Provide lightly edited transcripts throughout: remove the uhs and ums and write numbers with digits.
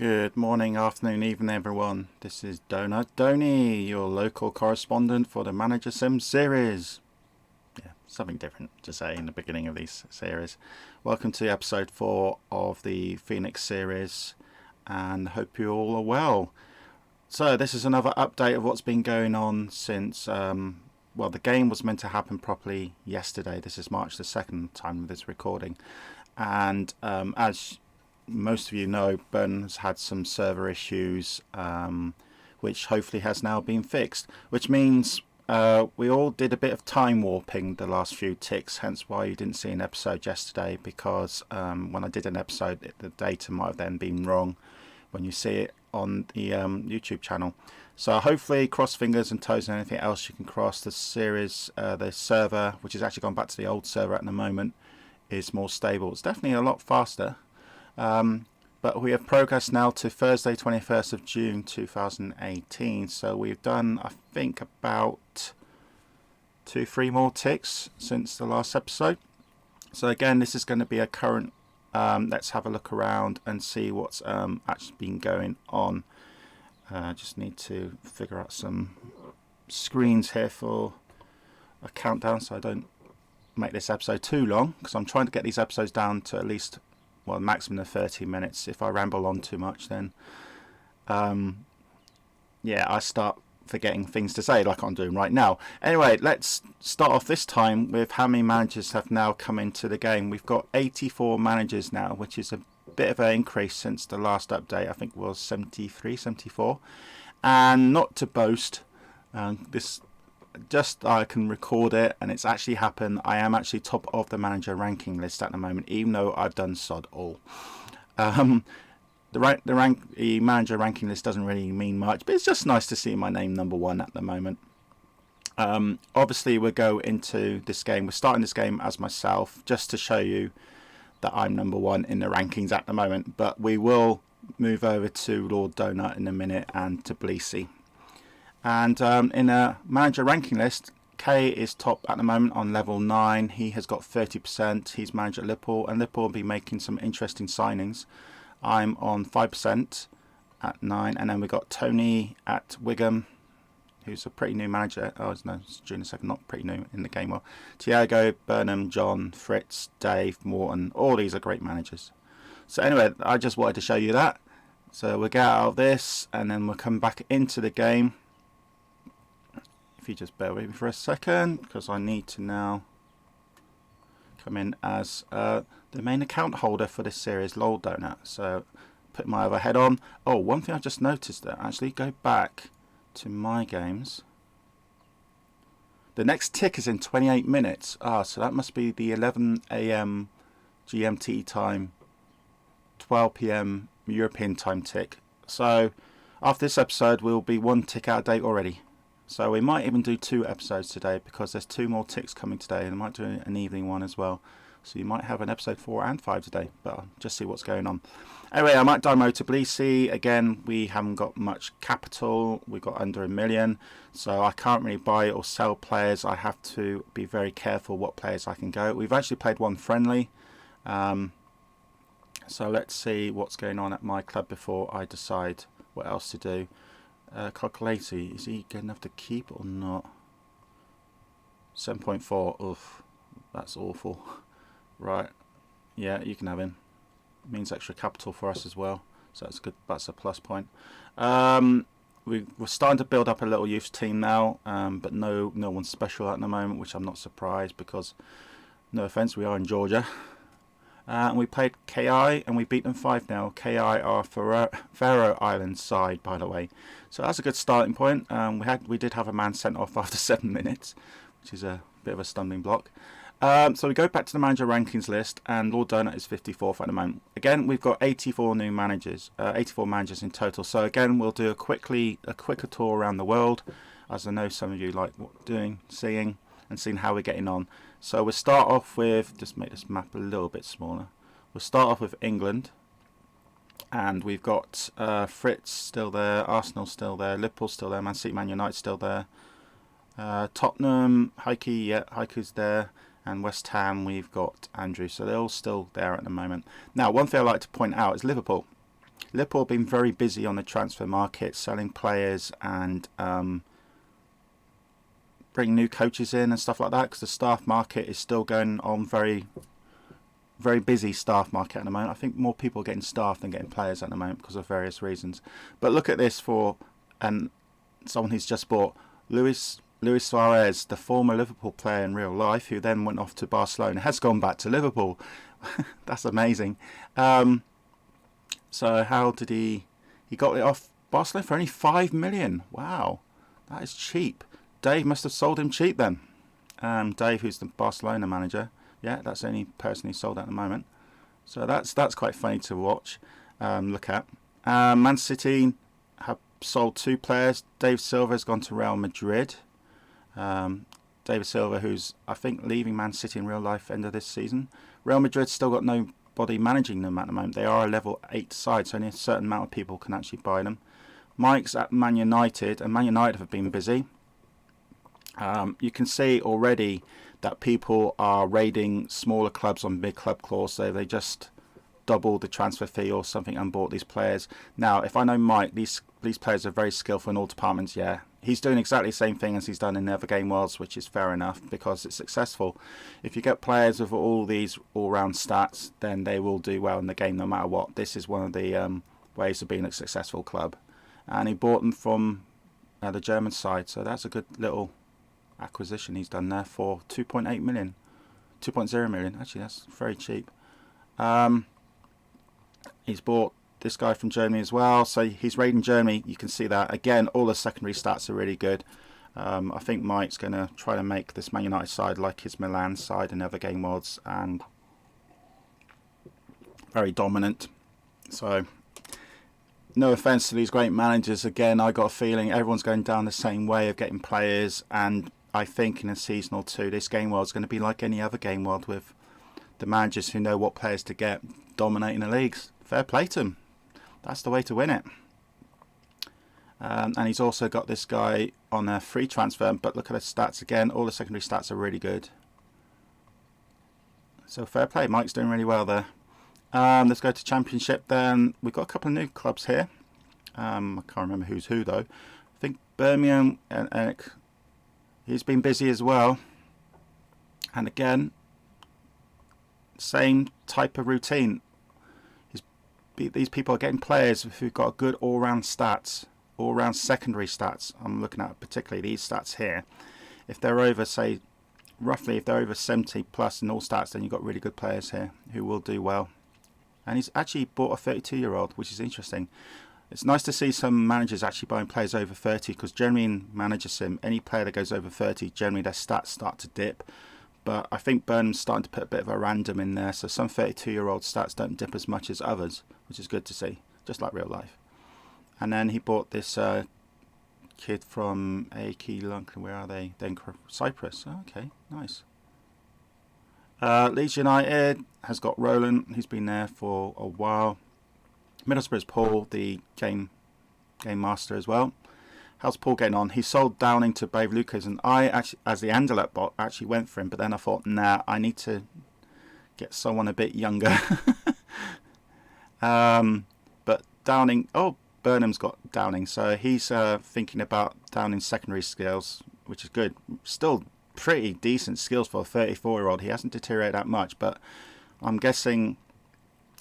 Good morning, afternoon, evening, everyone. This is Donut Donny, your local correspondent for the Managersim series. Yeah, something different to say in the beginning of these series. Welcome to episode 4 of the Phoenix series, and hope you all are well. So this is another update of what's been going on since, the game was meant to happen properly yesterday. This is March the 2nd time of this recording, and as most of you know, Ben has had some server issues, which hopefully has now been fixed, which means we all did a bit of time warping the last few ticks, hence why you didn't see an episode yesterday, because when I did an episode the data might have then been wrong when you see it on the YouTube channel. So hopefully, cross fingers and toes and anything else you can cross, the series, the server, which has actually gone back to the old server at the moment, is more stable. It's definitely a lot faster. But we have progressed now to Thursday 21st of June 2018, so we've done, I think, about 2-3 more ticks since the last episode. So again, this is going to be a current, let's have a look around and see what's actually been going on. Just need to figure out some screens here for a countdown so I don't make this episode too long, because I'm trying to get these episodes down to at least maximum of 30 minutes. If I ramble on too much, then I start forgetting things to say like I'm doing right now. Anyway, let's start off this time with how many managers have now come into the game. We've got 84 managers now, which is a bit of an increase since the last update. I think it was 73, 74. And not to boast, this just I can record it and it's actually happened. I am actually top of the manager ranking list at the moment, even though I've done sod all. The manager ranking list doesn't really mean much, but it's just nice to see my name number 1 at the moment. Obviously we'll go into this game. We're starting this game as myself just to show you that I'm number 1 in the rankings at the moment, but we will move over to Lord Donut in a minute and to Bleasy. And in a manager ranking list, K is top at the moment on level 9. He has got 30%. He's manager at Liverpool, and Liverpool will be making some interesting signings. I'm on 5% at 9, and then we've got Tony at Wigan, who's a pretty new manager. Oh, no, it's June 2nd, not pretty new in the game. Well, Tiago, Burnham, John, Fritz, Dave, Morton, all these are great managers. So anyway, I just wanted to show you that. So we'll get out of this, and then we'll come back into the game. If you just bear with me for a second, because I need to now come in as the main account holder for this series, Lol Donut. So put my other head on. Oh, one thing I just noticed that actually go back to my games. The next tick is in 28 minutes. So that must be the 11 AM GMT time, 12 PM European time tick. So after this episode, we'll be 1 tick out of date already. So we might even do 2 episodes today, because there's 2 more ticks coming today, and I might do an evening one as well. So you might have an episode 4 and 5 today, but I'll just see what's going on. Anyway, I might demo to Bleasy. Again, we haven't got much capital. We've got under 1 million, so I can't really buy or sell players. I have to be very careful what players I can go. We've actually played 1 friendly. So let's see what's going on at my club before I decide what else to do. Calculator, is he good enough to keep or not? 7.4. Oof, that's awful. Right, yeah, you can have him. Means extra capital for us as well, so that's good. That's a plus point. We're starting to build up a little youth team now, but no one special at the moment, which I'm not surprised, because no offense, we are in Georgia. And we played KI and we beat them 5-0. KI are Faroe Islands side, by the way. So that's a good starting point. We did have a man sent off after 7 minutes, which is a bit of a stumbling block. So we go back to the manager rankings list, and Lord Donut is 54th at the moment. Again, we've got 84 new managers, 84 managers in total. So again, we'll do a quicker tour around the world, as I know some of you like seeing how we're getting on. So we'll start off with, just make this map a little bit smaller. We'll start off with England, and we've got Fritz still there, Arsenal still there, Liverpool still there, Man City, Man United still there, Tottenham, Heiku's there, and West Ham we've got Andrew. So they're all still there at the moment. Now, one thing I like to point out is Liverpool. Liverpool have been very busy on the transfer market, selling players and bringing new coaches in and stuff like that, because the staff market is still going on very busy staff market at the moment. I think more people are getting staff than getting players at the moment because of various reasons. But look at this for someone who's just bought Luis Suarez, the former Liverpool player in real life, who then went off to Barcelona, has gone back to Liverpool. That's amazing. So how did he got it off Barcelona for only 5 million? Wow, that is cheap. Dave must have sold him cheap then. Dave, who's the Barcelona manager. Yeah, that's the only person he sold at the moment. So that's quite funny to watch, look at. Man City have sold 2 players. David Silva has gone to Real Madrid. David Silva, who's I think leaving Man City in real life end of this season. Real Madrid's still got nobody managing them at the moment. They are a level 8 side, so only a certain amount of people can actually buy them. Mike's at Man United, and Man United have been busy. You can see already that people are raiding smaller clubs on big club clause, so they just doubled the transfer fee or something and bought these players. Now, if I know Mike, these players are very skillful in all departments. Yeah, he's doing exactly the same thing as he's done in the other game worlds, which is fair enough because it's successful. If you get players with all these all-round stats, then they will do well in the game no matter what. This is one of the ways of being a successful club. And he bought them from the German side, so that's a good little acquisition he's done there for 2.8 million, 2.0 million. Actually, that's very cheap. He's bought this guy from Germany as well, so he's raiding Germany. You can see that again. All the secondary stats are really good. I think Mike's going to try to make this Man United side like his Milan side and other game mods, and very dominant. So no offense to these great managers, again, I got a feeling everyone's going down the same way of getting players, and I think in a season or two this game world is going to be like any other game world with the managers who know what players to get, dominating the leagues. Fair play to them. That's the way to win it. And he's also got this guy on a free transfer, but look at the stats again. All the secondary stats are really good. So fair play. Mike's doing really well there. Let's go to Championship then. We've got a couple of new clubs here. I can't remember who's who though. I think Birmingham and Eric, he's been busy as well. And again, same type of routine. These people are getting players who've got good all-round stats, all-round secondary stats. I'm looking at particularly these stats here. If they're over, say, roughly, if they're over 70 plus in all stats, then you've got really good players here who will do well. And he's actually bought a 32-year-old, which is interesting. It's nice to see some managers actually buying players over 30, because generally in Managersim, any player that goes over 30, generally their stats start to dip. But I think Burnham's starting to put a bit of a random in there, so some 32-year-old stats don't dip as much as others, which is good to see, just like real life. And then he bought this kid from Aki Lunk, where are they? Then Cyprus. Oh, okay, nice. Leeds United has got Roland. He's been there for a while. Middlesbrough's Paul, the game master as well. How's Paul getting on? He sold Downing to Brave Lucas, and I actually, as the Anderlecht bot, actually went for him. But then I thought, nah, I need to get someone a bit younger. But Downing, Burnham's got Downing, so he's thinking about Downing's secondary skills, which is good. Still pretty decent skills for a 34-year-old. He hasn't deteriorated that much, but I'm guessing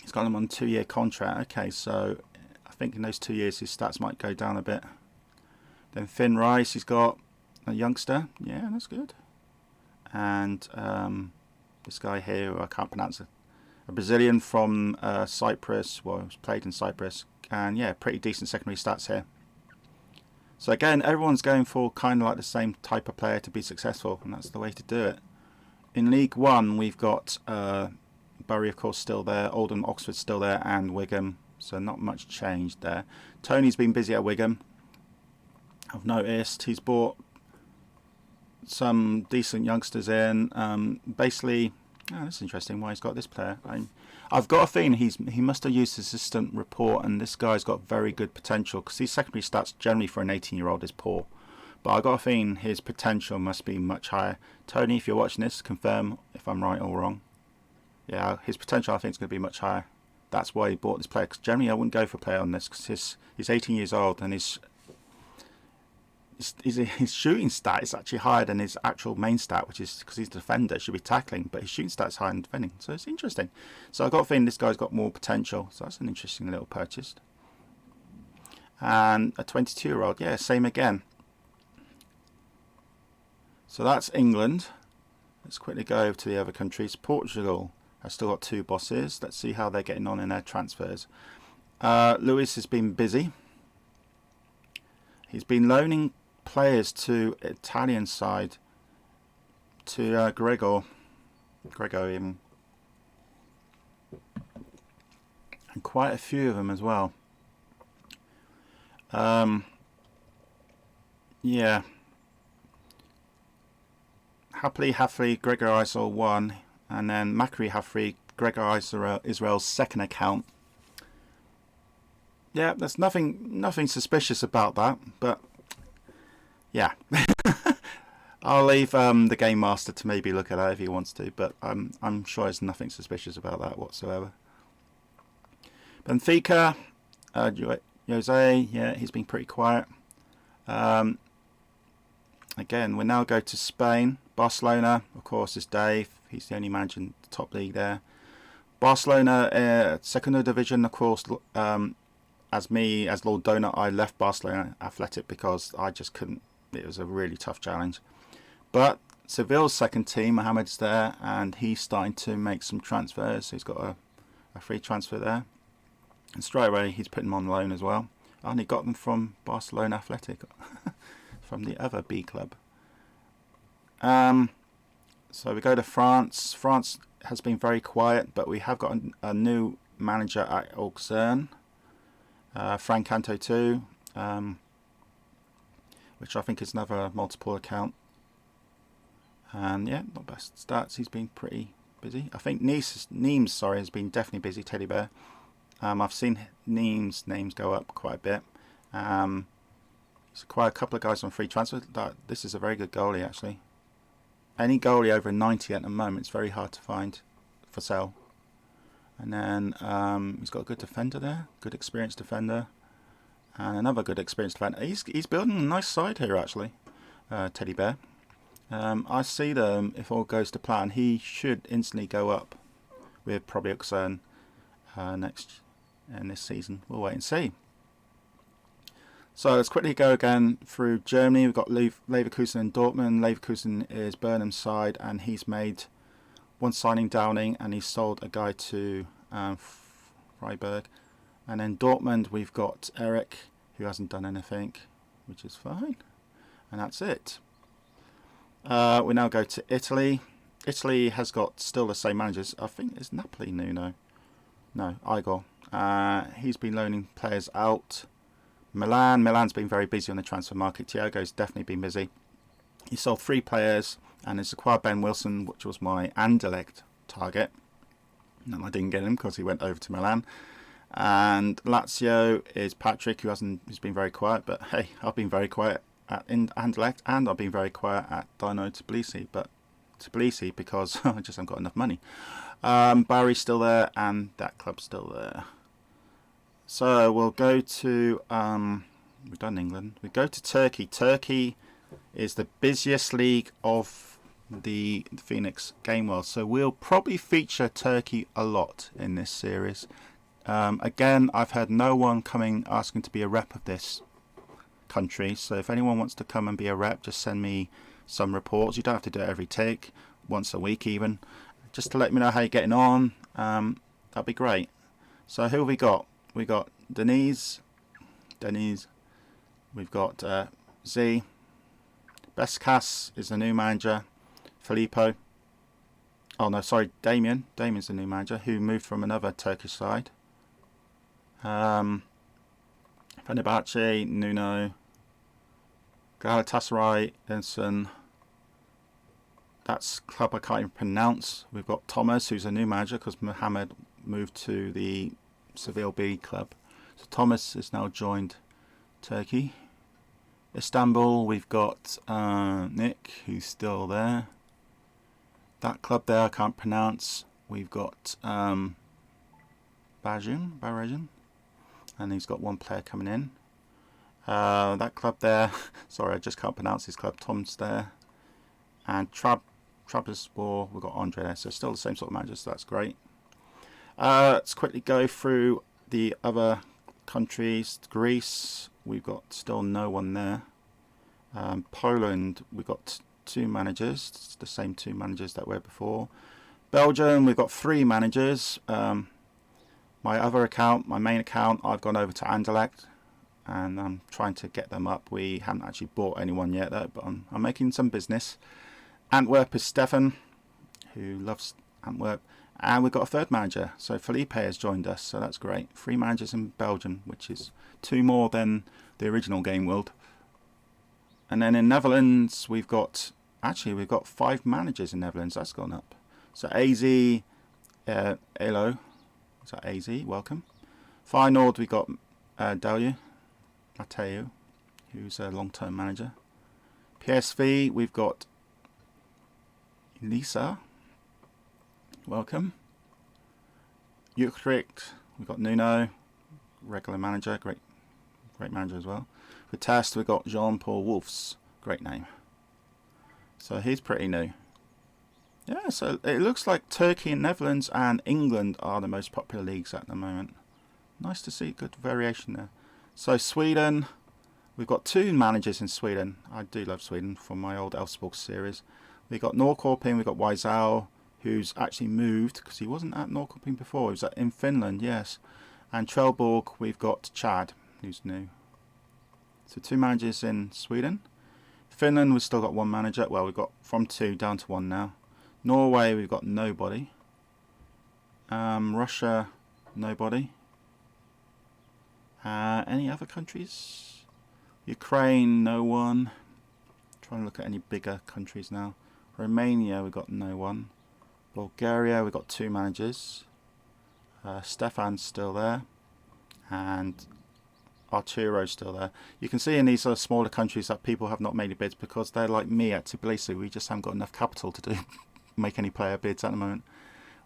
he's got him on a 2-year contract. Okay, so I think in those 2 years his stats might go down a bit. Then Finn Rice, he's got a youngster. Yeah, that's good. And this guy here, who I can't pronounce it, a Brazilian from Cyprus. Well, he's played in Cyprus. And yeah, pretty decent secondary stats here. So again, everyone's going for kind of like the same type of player to be successful, and that's the way to do it. In League One, we've got Bury, of course, still there. Oldham, Oxford still there, and Wigan. So not much changed there. Tony's been busy at Wigan. I've noticed he's bought some decent youngsters in. Basically, this is interesting why he's got this player. I've got a feeling he must have used his assistant report, and this guy's got very good potential, because these secondary stats generally for an 18-year-old is poor. But I've got a feeling his potential must be much higher. Tony, if you're watching this, confirm if I'm right or wrong. Yeah, his potential I think is going to be much higher. That's why he bought this player. Because generally I wouldn't go for a player on this, because he's 18 years old and his shooting stat is actually higher than his actual main stat, which is because he's a defender, should be tackling, but his shooting stat is higher than defending. So it's interesting. So I've got a feeling this guy's got more potential. So that's an interesting little purchase. And a 22-year-old, yeah, same again. So that's England. Let's quickly go over to the other countries. Portugal has still got 2 bosses. Let's see how they're getting on in their transfers. Luis has been busy. He's been loaning players to Italian side, to Gregor even, and quite a few of them as well. Yeah. Happily, Gregor Isel 1, and then Macri Hafri, Gregor Israel's second account. Yeah, there's nothing suspicious about that, but yeah. I'll leave the game master to maybe look at that if he wants to, but I'm sure there's nothing suspicious about that whatsoever. Benfica, Jose, yeah, he's been pretty quiet. Again, we now go to Spain. Barcelona, of course, is Dave. He's the only manager in the top league there. Barcelona, second division, of course. As Lord Donut, I left Barcelona Athletic because I just couldn't. It was a really tough challenge. But Seville's second team, Mohamed's there, and he's starting to make some transfers. He's got a free transfer there. And straight away, he's putting them on loan as well. And he got them from Barcelona Athletic, from the other B club. So we go to France. France has been very quiet, but we have got a new manager at Auxerre, Frank Canto 2, which I think is another multiple account. And yeah, not best stats. He's been pretty busy. I think Nimes has been definitely busy. Teddy Bear. I've seen Nimes' names go up quite a bit. There's quite a couple of guys on free transfer. This is a very good goalie, actually. Any goalie over 90 at the moment, it's very hard to find for sale. And then he's got a good defender there, good experienced defender, and another good experienced defender. He's building a nice side here, actually, Teddy Bear. I see them, if all goes to plan, he should instantly go up with probably Auxerre next in this season. We'll wait and see. So let's quickly go again through Germany. We've got Leverkusen and Dortmund. Leverkusen is Burnham's side, and he's made one signing, Downing, and he's sold a guy to Freiburg. And then Dortmund, we've got Eric, who hasn't done anything, which is fine. And that's it. We now go to Italy. Italy has got still the same managers. I think it's Napoli Nuno. No, Igor. He's been loaning players out. Milan's been very busy on the transfer market. Thiago's definitely been busy. He sold 3 players and has acquired Ben Wilson, which was my Anderlecht target. And I didn't get him because he went over to Milan. And Lazio is Patrick, who's been very quiet. But hey, I've been very quiet at Anderlecht, and I've been very quiet at Dino Tbilisi. But Tbilisi because I just haven't got enough money. Barry's still there, and that club's still there. So we'll go to, we've done England. We go to Turkey. Turkey is the busiest league of the Phoenix game world. So we'll probably feature Turkey a lot in this series. Again, I've had no one coming asking to be a rep of this country. So if anyone wants to come and be a rep, just send me some reports. You don't have to do it every take, once a week even. Just to let me know how you're getting on. That'd be great. So who have we got? We got Denise. We've got Z. Beskas is the new manager. Filippo. Oh no, sorry, Damien. Damien's the new manager who moved from another Turkish side. Fenerbahce, Nuno. Galatasaray, Enson. That's club I can't even pronounce. We've got Thomas, who's a new manager because Mohamed moved to the Seville B club. So Thomas has now joined Turkey. Istanbul, we've got Nick, who's still there. That club there I can't pronounce. We've got Bajun, and he's got one player coming in. That club there, sorry, I just can't pronounce his club. Tom's there, and Trabzonspor, we've got Andre there, so still the same sort of managers, so that's great. Let's quickly go through the other countries. Greece, we've got still no one there. Poland, we've got 2 managers, it's the same 2 managers that were before. Belgium, we've got 3 managers. My other account, my main account, I've gone over to Anderlecht, and I'm trying to get them up. We haven't actually bought anyone yet though, but I'm making some business. Antwerp is Stefan, who loves Antwerp, and we've got a 3rd manager, so Felipe has joined us, so that's great. 3 managers in Belgium, which is 2 more than the original Game World. And then in Netherlands, we've got 5 managers in Netherlands. That's gone up. So AZ, Elo, is that AZ? Welcome. Feyenoord, we got Mateo, who's a long-term manager. PSV, we've got Lisa, welcome. Utrecht, we've got Nuno, regular manager, great manager as well. For Test, we've got Jean-Paul Wolfs, great name. So he's pretty new. Yeah, so it looks like Turkey and Netherlands and England are the most popular leagues at the moment. Nice to see good variation there. So Sweden, we've got 2 managers in Sweden. I do love Sweden from my old Elfsborg series. We've got Norrköping, we've got Weisau, who's actually moved because he wasn't at Norrköping before. He was in Finland, yes. And Trelleborg, we've got Chad, who's new. So 2 managers in Sweden. Finland, we've still got 1 manager. Well, we've got from 2 down to 1 now. Norway, we've got nobody. Russia, nobody. Any other countries? Ukraine, no one. Trying to look at any bigger countries now. Romania, we've got no one. Bulgaria, we've got 2 managers. Stefan's still there. And Arturo's still there. You can see in these smaller countries that people have not made any bids because they're like me at Tbilisi. We just haven't got enough capital to make any player bids at the moment.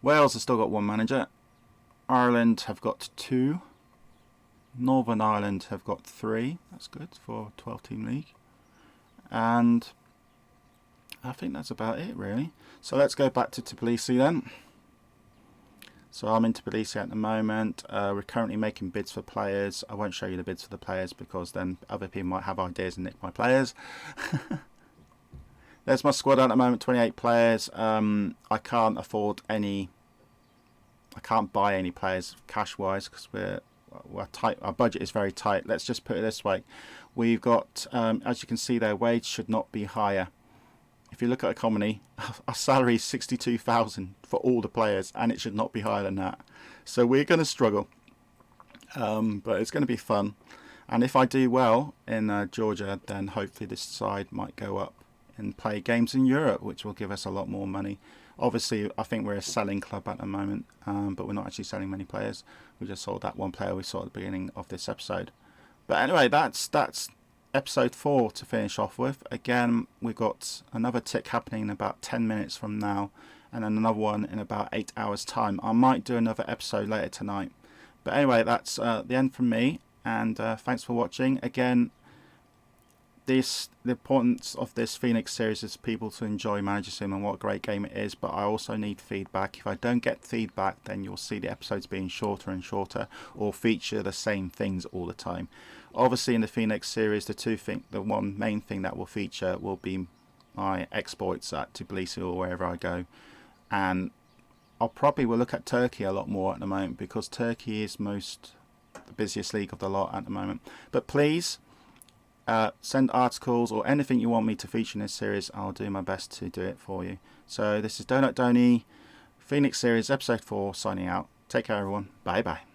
Wales has still got 1 manager. Ireland have got 2. Northern Ireland have got 3. That's good for a 12-team league. And I think that's about it really. So let's go back to Tbilisi then. So I'm in Tbilisi at the moment. We're currently making bids for players. I won't show you the bids for the players because then other people might have ideas and nick my players. There's my squad at the moment, 28 players. I can't afford any. I can't buy any players cash-wise because we're tight. Our budget is very tight. Let's just put it this way: we've got, as you can see, their wage should not be higher. If you look at economy, our salary is 62,000 for all the players, and it should not be higher than that. So we're going to struggle, but it's going to be fun. And if I do well in Georgia, then hopefully this side might go up and play games in Europe, which will give us a lot more money. Obviously, I think we're a selling club at the moment, but we're not actually selling many players. We just sold that 1 player we saw at the beginning of this episode. But anyway, that's episode 4 to finish off with. Again, we've got another tick happening in about 10 minutes from now, and then another one in about 8 hours time. I might do another episode later tonight. But anyway, that's the end from me, and thanks for watching. Again, the importance of this Phoenix series is people to enjoy Managersim and what a great game it is, but I also need feedback. If I don't get feedback, then you'll see the episodes being shorter and shorter or feature the same things all the time. Obviously in the Phoenix series, the one main thing that will feature will be my exploits at Tbilisi or wherever I go, and I'll probably will look at Turkey a lot more at the moment because Turkey is the busiest league of the lot at the moment. But please send articles or anything you want me to feature in this series. I'll do my best to do it for you. So this is Donut Donny, Phoenix series episode 4 signing out. Take care everyone. Bye bye.